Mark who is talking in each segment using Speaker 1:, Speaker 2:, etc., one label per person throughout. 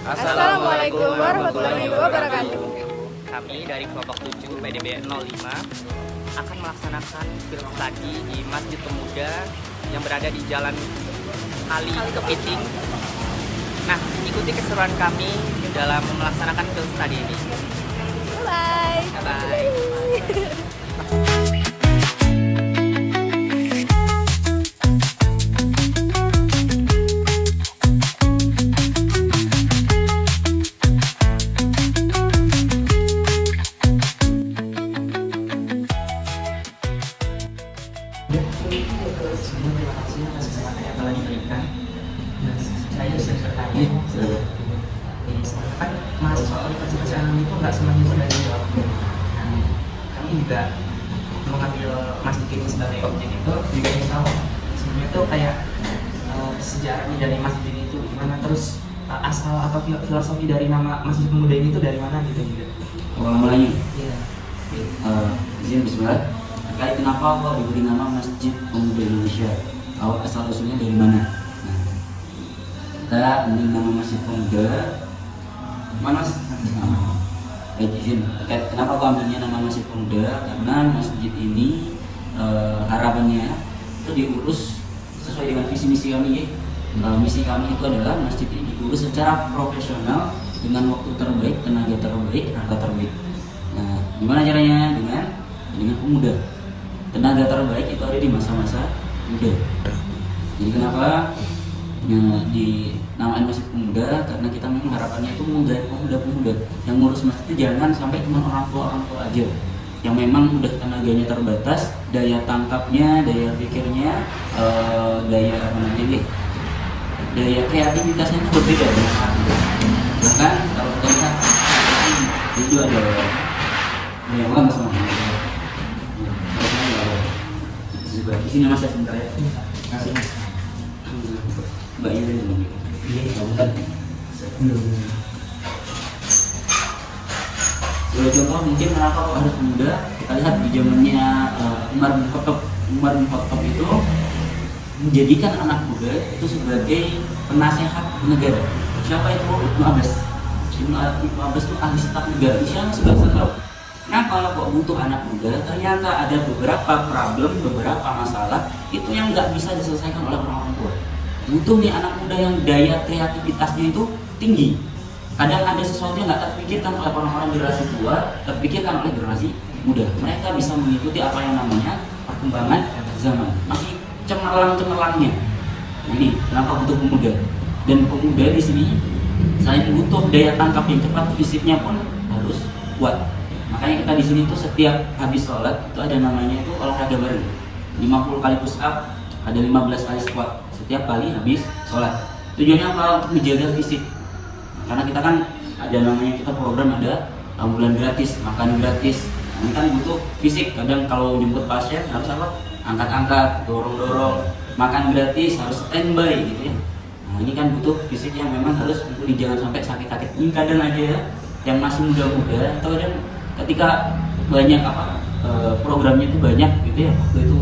Speaker 1: Assalamualaikum warahmatullahi wabarakatuh.
Speaker 2: Kami dari kelompok 7 PDB 05 akan melaksanakan field study di Masjid Pemuda yang berada di Jalan Ali Kepiting. Nah, ikuti keseruan kami dalam melaksanakan field study ini.
Speaker 1: Bye.
Speaker 2: Bye.
Speaker 3: Sebelum terima kasih atas kesempatan yang telah diberikan. Saya bisa bertanya, kan mahasiswa Universitas Anam itu nggak semuanya itu dari kami juga mengambil masjid ini sebagai objek itu juga ingin tahu sebenarnya itu kayak sejarahnya dari masjid ini itu gimana, terus asal atau filosofi dari nama Masjid Pemuda ini itu dari mana gitu juga.
Speaker 4: Mulai
Speaker 3: Iya.
Speaker 4: izin bismillah. Terkait kenapa kok diberi nama Masjid Pemuda Indonesia, asal usulnya dari mana? Nah, kita ambil nama Masjid Pemuda mana? Baik, izin. Terkait kenapa kok ambilnya nama Masjid Pemuda, karena masjid ini harapannya itu diurus sesuai dengan visi misi kami. Misi kami itu adalah masjid ini diurus secara profesional dengan waktu terbaik, tenaga terbaik, harga terbaik. Nah, gimana caranya? Dengan pemuda. Tenaga terbaik itu ada di masa-masa muda. Jadi kenapa di namain Masjid Pemuda? Karena kita memang harapannya itu menggait pemuda-pemuda yang ngurus masjid itu jangan sampai cuma orang tua aja yang memang udah tenaganya terbatas, daya tangkapnya, daya pikirnya, daya daya kreativitasnya itu berbeda dengan anak muda. Bahkan kalau kita lihat itu ada bukan masalah. Di sini mas, sebentar ya. Kasih mas. Mbak Ira dulu. Iya, bukan. Sebagai contoh mungkin kenapa kok harus pemuda? Kita lihat di zamannya Umar bin Khattab itu menjadikan anak muda itu sebagai penasehat negara. Siapa itu? Ibnu Abbas. Ibnu Abbas itu ahli staf negara. Siapa sebagai tahu? Kenapa kok butuh anak muda? Ternyata ada beberapa problem, beberapa masalah itu yang nggak bisa diselesaikan oleh orang tua. Butuh nih anak muda yang daya kreativitasnya itu tinggi. Kadang ada sesuatu yang nggak terpikirkan oleh orang-orang generasi tua, terpikirkan oleh generasi muda. Mereka bisa mengikuti apa yang namanya perkembangan zaman. Masih cemerlang-cemerlangnya. Nah, ini kenapa butuh pemuda? Dan pemuda di sini selain butuh daya tangkap yang cepat, fisiknya pun harus kuat. Makanya kita di sini tuh setiap habis sholat itu ada namanya itu olahraga bareng. 50 kali push up, ada 15 kali squat setiap kali habis sholat. Tujuannya apa? Untuk menjaga fisik. Karena kita kan ada namanya kita program ada ambulan gratis, makan gratis. Ini kan butuh fisik. Kadang kalau jemput pasien harus apa? Angkat-angkat, dorong-dorong. Makan gratis harus standby gitu ya. Nah, ini kan butuh fisik yang memang harus untuk jangan sampai sakit-sakit. Ini kadang aja ya, yang masih muda-muda atau kadang ketika banyak programnya itu banyak gitu ya, waktu itu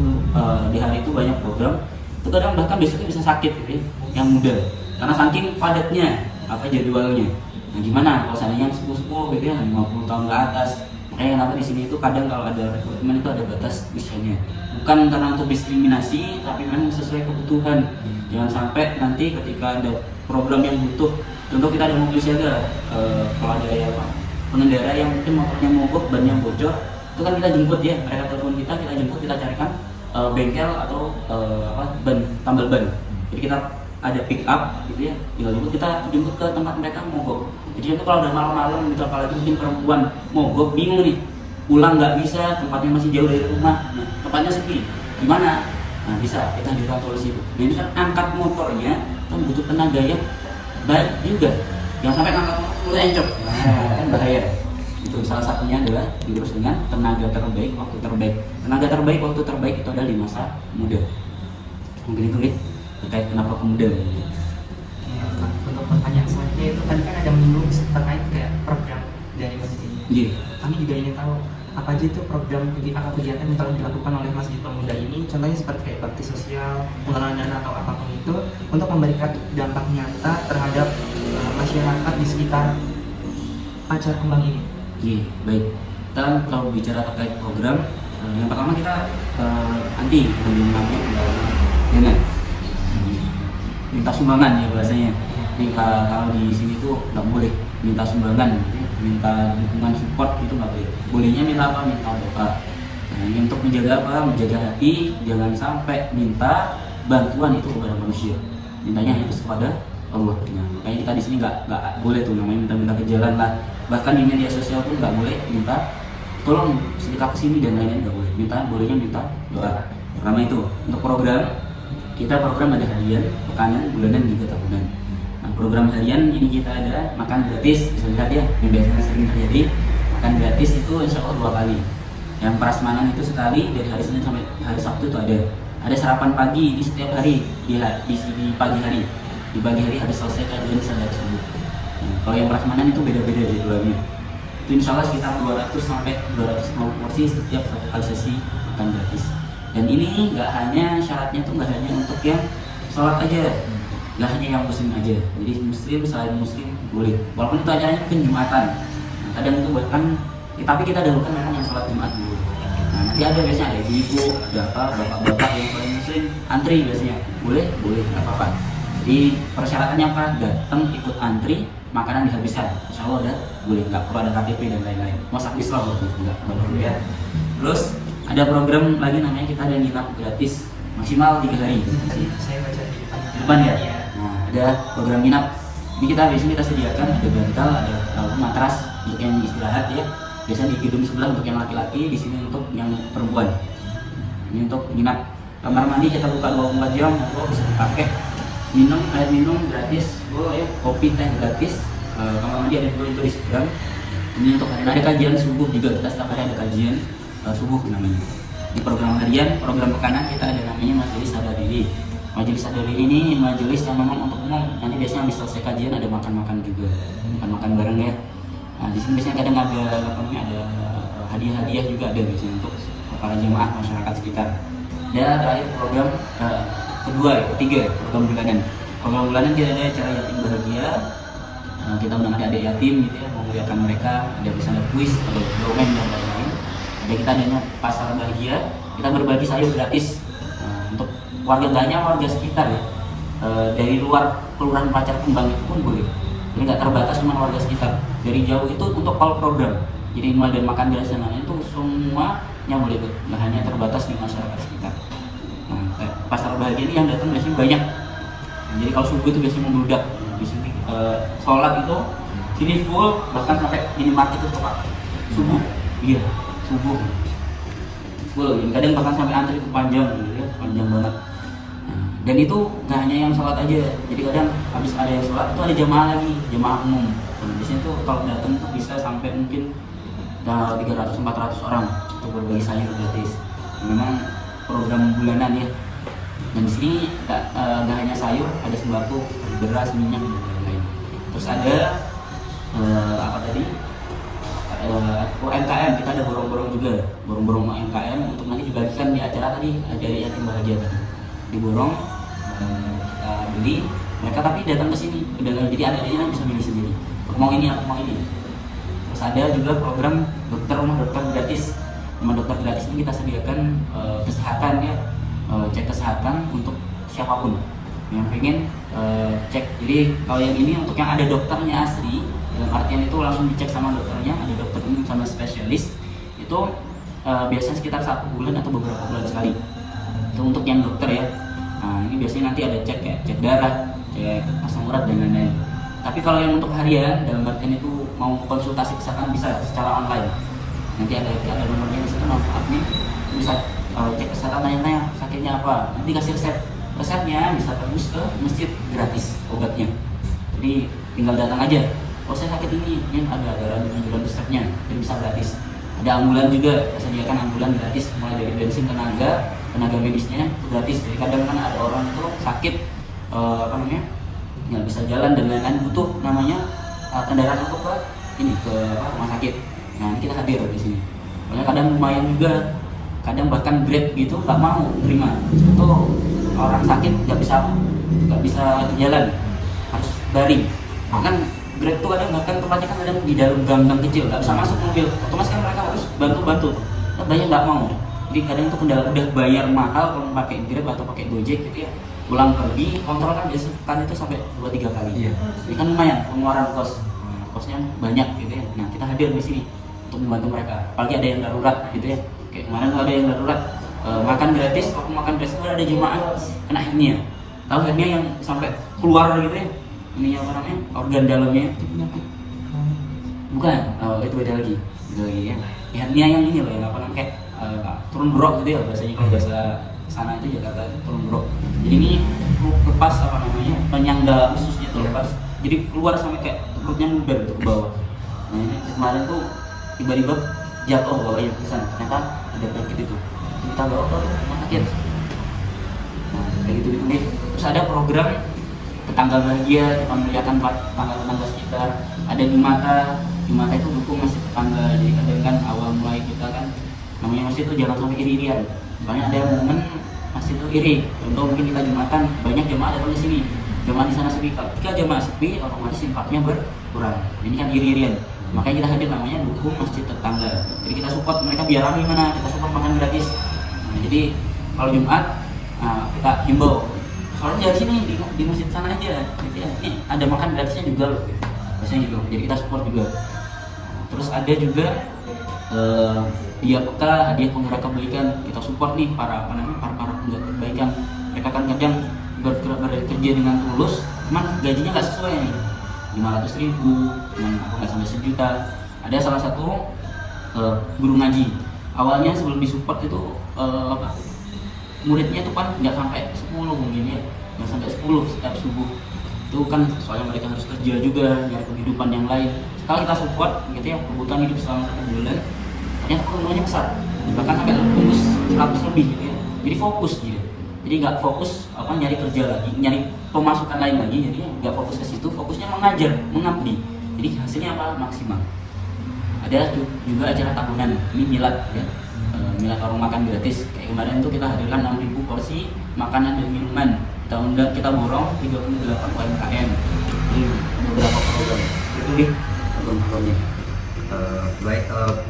Speaker 4: di hari itu banyak program itu kadang bahkan besoknya bisa sakit gitu ya, yang muda karena saking padatnya jadwalnya. Nah gimana kalau seandainya yang sepuh-sepuh gitu ya, 50 tahun ke atas. Makanya kenapa di sini itu kadang kalau ada rekrutmen itu ada batas usianya, bukan karena untuk diskriminasi tapi memang sesuai kebutuhan. Jangan sampai nanti ketika ada program yang butuh, contoh kita ada mobil siaga, kalau ada pengendara yang mungkin motornya mogok, bannya bocor, itu kan kita jemput ya, mereka telepon kita jemput, kita carikan bengkel atau ban, tambal ban. Jadi kita ada pick up gitu ya, tinggal kita jemput ke tempat mereka mogok. Jadi itu kalau udah malam-malam gitu, apalagi mungkin perempuan mogok, bingung nih, pulang nggak bisa, tempatnya masih jauh dari rumah, nah, tempatnya sepi, gimana? Nah bisa kita hadirkan solusi itu. Nah, ini kan angkat motornya kan butuh tenaga yang baik juga. Jangan sampai angkat motor encok, kan bahaya. Itu salah satunya adalah diurus dengan tenaga terbaik, waktu terbaik. Tenaga terbaik, waktu terbaik itu adalah di masa muda. Mungkin itu nih terkait kenapa pemuda.
Speaker 3: Ya, untuk pertanyaan selanjutnya itu tadi kan ada menyinggung terkait kayak program dari masjid ini.
Speaker 4: Iya.
Speaker 3: Kami juga ingin tahu apa aja itu program kegiatan yang telah dilakukan oleh Masjid Pemuda ini, contohnya seperti kayak bakti sosial, penggalangan dana atau apapun itu untuk memberikan dampak nyata terhadap masyarakat di sekitar Pacar Kembang ini?
Speaker 4: Oke, baik. Kita kalau bicara terkait program, yang pertama kita anti namanya dengan minta sumbangan ya bahasanya. Jadi kalau di sini tuh nggak boleh minta sumbangan, minta dukungan support itu nggak boleh. Bolehnya minta apa? Minta doa. Nah, ini untuk menjaga apa? Menjaga hati, jangan sampai minta bantuan itu kepada manusia. Mintanya harus kepada Allah. Nah, makanya kita di sini nggak boleh tuh namanya minta-minta ke jalan lah. Bahkan di media sosial pun nggak boleh minta tolong sedekah ke sini dan lain-lain, nggak boleh. Bolehnya minta doa. Pertama itu untuk program kita ada harian, pekanan, bulanan juga tahunan. Nah, program harian ini kita ada makan gratis, bisa lihat ya, yang biasanya sering terjadi makan gratis itu insya Allah 2 kali. Yang prasmanan itu sekali dari hari Senin sampai hari Sabtu itu ada sarapan pagi di setiap hari di pagi hari. Di pagi hari habis selesai kajian salat subuh. Nah, kalau yang prasmanan itu beda-beda jadwalnya. Itu insya Allah sekitar 200 sampai 250 porsi setiap satu kali sesi makan gratis. Dan ini nggak hanya syaratnya tuh nggak hanya untuk yang sholat aja, nggak hanya yang muslim aja. Jadi muslim selain muslim boleh. Walaupun itu acaranya mungkin Jumatan. Nah, kadang itu bahkan tapi kita dahulukan memang yang sholat Jumat dulu. Nah, nanti ada biasanya ada ibu, ada apa, bapak-bapak yang selain muslim antri biasanya boleh nggak apa-apa. Jadi persyaratannya apa? Datang ikut antri, makanan dihabiskan. Insya Allah udah boleh, nggak perlu ada KTP dan lain-lain. Masak Islam nggak perlu ya. Terus ada program lagi namanya kita ada nginap gratis maksimal 3 hari.
Speaker 3: Saya baca di
Speaker 4: depan ya. Nah, ada program nginap. Ini kita biasanya kita sediakan ada bantal, ada matras untuk yang istirahat ya. Biasanya di gedung sebelah untuk yang laki-laki, di sini untuk yang perempuan. Ini untuk nginap. Kamar mandi kita buka 24 jam, bisa dipakai. Air minum gratis, ya. Kopi teh gratis. Kamar mandi ada 2 itu di seberang. Ini untuk hari ada kajian subuh juga, kita setiap hari ada kajian subuh namanya. Di program harian, program pekanan kita ada namanya majelis sadar diri. Majelis sadar diri ini majelis yang memang untuk umum. Nanti biasanya habis selesai kajian ada makan-makan juga, makan-makan bareng ya. Nah, di sini biasanya kadang ada hadiah-hadiah juga ada biasanya untuk para jemaah masyarakat sekitar. Dan terakhir program ketiga program bulanan. Program bulanan kita ada acara yatim bahagia. Kita undang adik yatim gitu ya, memuliakan mereka. Ada misalnya kuis, ada dongeng dan lain-lain. Ada kita adanya pasar bahagia, kita berbagi sayur gratis untuk warga, banyak warga sekitar ya. Dari luar kelurahan Pacar Kembang itu pun boleh. Jadi nggak terbatas cuma warga sekitar. Dari jauh itu untuk all program. Jadi mulai dari makan gratis dan lain-lain itu semuanya boleh tuh. Nggak hanya terbatas di masyarakat sekitar. Nah, pasar bahagia ini yang datang biasanya banyak. Jadi kalau subuh itu biasanya membludak. Di sini sholat itu sini full, bahkan sampai minimarket itu Pak. Subuh, iya. Subuh full, kadang bahkan sampai antri itu panjang gitu ya, panjang banget. Dan itu nggak hanya yang sholat aja, jadi kadang habis ada yang sholat itu ada jamaah lagi, jamaah umum. Di sini tuh kalau datang tuh bisa sampai mungkin 300-400 orang untuk berbagi sayur gratis. Memang program bulanan ya. Dan di sini nggak hanya sayur, ada sembako, beras, minyak dan lain-lain. Terus ada apa tadi? UMKM, kita ada borong-borong juga, borong-borong UMKM untuk nanti dibagikan di acara tadi, acara yatim bahagia tadi. Diborong, kita beli, mereka tapi datang ke sini, jadi adik-adiknya bisa milih sendiri. Aku mau ini. Terus ada juga program rumah dokter gratis. Rumah dokter gratis ini kita sediakan kesehatan ya, cek kesehatan untuk siapapun yang pengen cek. Jadi kalau yang ini untuk yang ada dokternya asli, dalam artian itu langsung dicek sama dokternya, ada dokter umum sama spesialis. Itu biasanya sekitar 1 bulan atau beberapa bulan sekali. Itu untuk yang dokter ya. Nah, ini biasanya nanti ada cek kayak cek darah, cek asam urat dan lain-lain. Tapi kalau yang untuk harian, dalam artian itu mau konsultasi kesehatan bisa secara online. Nanti ada nomornya di sana, admin bisa cek kesehatan, tanya-tanya sakitnya apa. Nanti kasih resepnya bisa tembus ke masjid gratis obatnya. Jadi tinggal datang aja. Oh saya sakit ini ada anjuran resepnya, jadi bisa gratis. Ada ambulan juga, kita sediakan ambulan gratis, mulai dari bensin, tenaga medisnya itu gratis. Jadi kadang kan ada orang itu sakit, nggak bisa jalan dan lain-lain, butuh kendaraan untuk ke rumah sakit. Nah ini kita hadir di sini. Soalnya kadang lumayan juga, kadang bahkan Grab gitu nggak mau terima. Itu orang sakit nggak bisa jalan, harus baring. Bahkan Grab tuh kadang bahkan tempatnya kan kadang di dalam gang-gang kecil, nggak bisa masuk mobil, otomatis kan mereka harus bantu-bantu. Nah, banyak nggak mau. Jadi kadang itu kendala udah bayar mahal kalau pakai Grab atau pakai Gojek gitu ya. Pulang pergi kontrol kan biasanya kan itu sampai 2-3 kali.
Speaker 3: Iya.
Speaker 4: Jadi kan lumayan pengeluaran kosnya banyak gitu ya. Nah kita hadir di sini untuk membantu mereka. Apalagi ada yang darurat gitu ya. Kayak kemarin kalau ada yang darurat makan gratis, waktu makan gratis ada jemaah kena hernia. Tahu hernia yang sampai keluar gitu ya? Ini apa namanya? Organ dalamnya itu penyakit. Bukan, itu beda lagi ya. Hernia yang ini loh, yang apa namanya kayak turun brok gitu ya bahasanya kalau bahasa sana itu Jakarta itu turun brok. Jadi ini lepas apa namanya penyangga ususnya itu lepas. Jadi keluar sampai kayak perutnya mudar ke bawah. Nah ini kemarin tuh tiba-tiba jatuh bawahnya pingsan. Ternyata ada penyakit itu. Kita bawa ke rumah sakit. Nah kayak gitu nih. Terus ada program tetangga bahagia, kita melihatkan tetangga-tetangga sekitar. Ada Jumata itu dukung masjid tetangga. Jadi kadang kan awal mulai kita kan namanya masjid itu jangan sampai iri-irian. Soalnya ada momen masjid itu iri. Contoh mungkin kita Jumatan banyak jemaah datang di sini. Jemaah di sana sepi. Ketika jemaah sepi, otomatis infaknya berkurang. Ini kan iri-irian. Makanya kita hadir namanya dukung masjid tetangga. Jadi kita support mereka biar rame mana, kita support makan gratis. Nah, jadi kalau Jumat kita himbau. Soalnya dari sini di masjid sana aja. Gitu ya. Ini ada makan gratisnya juga loh. Biasanya gitu. Jadi kita support juga. Terus ada juga dia peka, hadiah penggerak kebaikan. Kita support nih para penggerak kebaikan. Mereka kan kadang bekerja dengan tulus, cuman gajinya nggak sesuai nih. 500.000, cuman nggak sampai 1 juta. Ada salah satu guru ngaji. Awalnya sebelum disupport itu muridnya itu kan nggak sampai 10 mungkin ya, nggak sampai 10 setiap subuh. Itu kan soalnya mereka harus kerja juga, nyari kehidupan yang lain. Setelah kita support gitu ya, kebutuhan hidup selama 1 bulan, ternyata keuntungannya besar, bahkan sampai tembus 100 lebih gitu ya. Jadi fokus gitu. Jadi nggak fokus nyari kerja lagi, nyari pemasukan lain lagi, jadi nggak fokus ke situ, fokusnya mengajar, mengabdi. Jadi hasilnya apa? Maksimal. Ada juga acara tahunan, ini milad ya, milad warung makan gratis. Kayak kemarin tuh kita hadirkan 6.000 porsi makanan dan minuman. Kita borong 38 UMKM. Ini beberapa program. Itu nih program-programnya.
Speaker 5: Baik,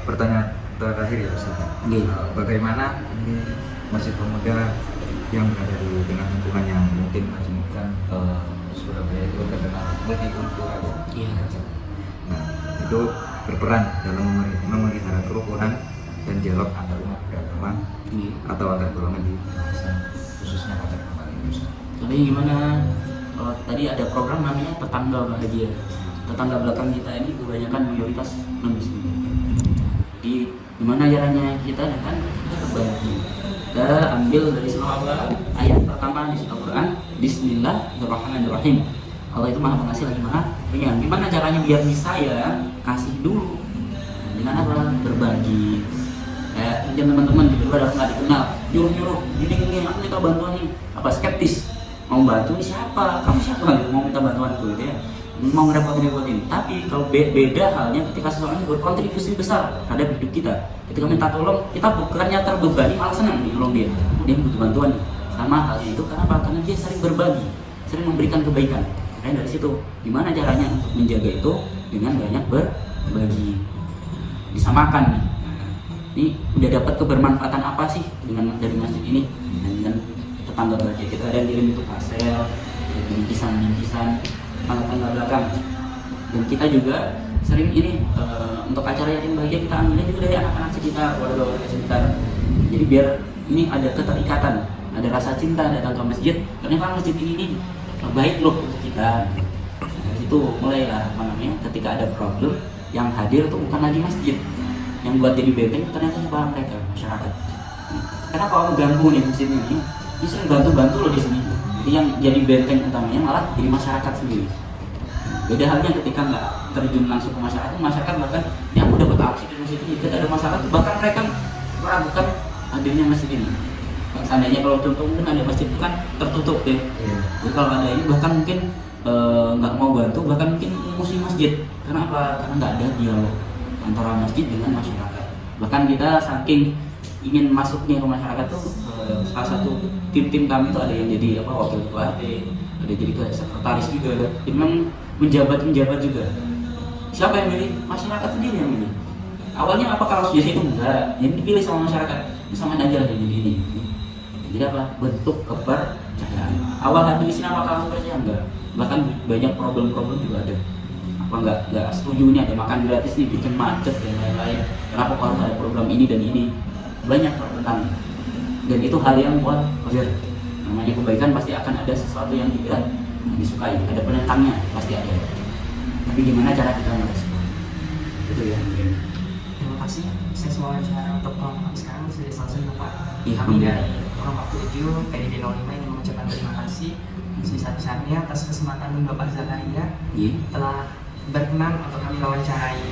Speaker 5: pertanyaan terakhir ya Ustaz. Bagaimana Masjid Pemuda yang berada di tengah lingkungan yang mungkin menjemukan Surabaya itu terkenal multikultural.
Speaker 4: Iya.
Speaker 5: Nah, itu berperan dalam memelihara kerukunan dan dialog antar umat beragama atau antar golongan di kawasan khususnya antar kembali Ustaz.
Speaker 4: Tapi gimana? Kalau tadi ada program namanya Tetangga Bahagia. Tetangga belakang kita ini kebanyakan mayoritas non-Muslim. Jadi gimana caranya kita dengan berbagi? Kita ambil dari surah ayat pertama di surah Al-Quran, Bismillahirrahmanirrahim. Allah itu maha pengasih lagi maha penyayang. Gimana caranya biar bisa ya kasih dulu? Gimana berbagi? Kayak mungkin teman-teman gitu pada nggak dikenal, nyuruh gini aku minta bantuan nih, apa skeptis mau bantu ini siapa? Kamu siapa gitu mau minta bantuan gitu ya? Mau ngerepotin. Tapi kalau beda halnya ketika seseorang berkontribusi besar terhadap hidup kita. Ketika minta tolong, kita bukannya terbebani, malah senang nolong dia. Dia butuh bantuan nih. Sama halnya itu kenapa? Karena dia sering berbagi, sering memberikan kebaikan. Makanya dari situ, gimana caranya untuk menjaga itu dengan banyak berbagi, disamakan nih. Ini udah dapat kebermanfaatan apa sih dengan dari masjid ini? Dan tetangga bahagia kita ada yang kirim itu parcel, bingkisan tangga belakang. Dan kita juga sering ini untuk acara yatim bahagia kita ambilnya juga dari anak-anak sekitar, warga-warga sekitar. Jadi biar ini ada keterikatan, ada rasa cinta datang ke masjid. Karena kan masjid ini nih baik loh untuk kita. Dari situ mulailah ketika ada problem yang hadir itu bukan lagi masjid, yang buat jadi benteng ternyata siapa mereka, masyarakat. Kenapa kamu ganggu nih masjid ini? Bisa bantu-bantu loh di sini. Jadi yang jadi benteng utamanya malah jadi masyarakat sendiri. Beda halnya ketika nggak terjun langsung ke masyarakat bahkan yang udah dapat aksi di masjid ini, ketika ada masalah bahkan mereka meragukan hadirnya masjid ini. Seandainya kalau contoh mungkin ada masjid itu kan tertutup deh. Jadi kalau ada ini bahkan mungkin nggak mau bantu, bahkan mungkin musuh masjid. Karena apa? Karena nggak ada dialog antara masjid dengan masyarakat. Bahkan kita saking ingin masuknya ke masyarakat tuh salah satu tim kami tuh ada yang jadi wakil ketua RT, ada jadi sekretaris juga. Jadi memang menjabat juga. Siapa yang milih? Masyarakat sendiri yang milih. Awalnya apa kalau jadi itu enggak, yang dipilih sama masyarakat, sama aja lah jadi ini. Jadi apa? Bentuk kepercayaan. Awal hati di sini apa kamu percaya enggak? Bahkan banyak problem-problem juga ada. Apa enggak setuju nih ada makan gratis nih bikin macet dan lain-lain. Kenapa kok harus ada program ini dan ini? Banyak pertentangan. Dan itu hal yang wajar. Namanya kebaikan pasti akan ada sesuatu yang tidak disukai, ada penentangnya pasti ada. Tapi gimana cara kita merespon? Itu ya.
Speaker 3: Terima kasih. Saya wawancara untuk kelompok sekarang sudah selesai Bapak.
Speaker 4: Iya,
Speaker 3: Kami
Speaker 4: iya.
Speaker 3: dari kelompok 7 PDB 05 ingin mengucapkan terima kasih sebesar-besarnya atas kesempatan Bapak Zakaria
Speaker 4: Iya.
Speaker 3: telah berkenan untuk kami wawancarai.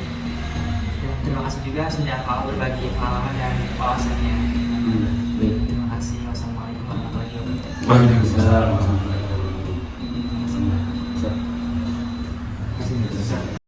Speaker 3: Dan terima kasih juga sudah mau berbagi pengalaman dan wawasannya.
Speaker 4: Baik.
Speaker 3: Terima kasih. Wassalamualaikum warahmatullahi wabarakatuh.
Speaker 4: Waalaikumsalam warahmatullahi wabarakatuh.